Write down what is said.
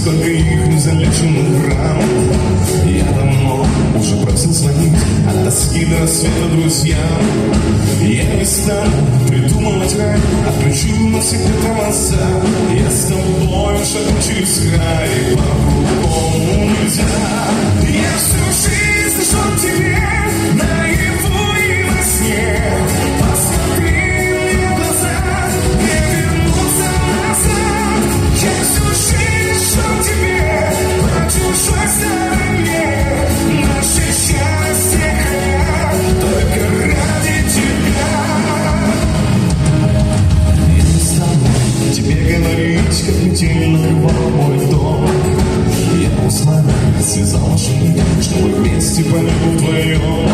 сколько их незалеченных ран. Я давно уже просил звонить от тоски до рассвета друзьям. Я не стану придумывать рай, отключу навсегда тормоза. Я с тобой шагну через край, по-другому нельзя. Я всю жизнь жду тебе наяву и во сне. Посмотри мне в глаза, не вернуться назад. Я всю жизнь жду тебе на чужой стороне. Наше счастье хранят только ради тебя. Я не стану тебе говорить, как метель накрывал мой дом. Я узнал, связал машину, чтобы вместе по небу вдвоем.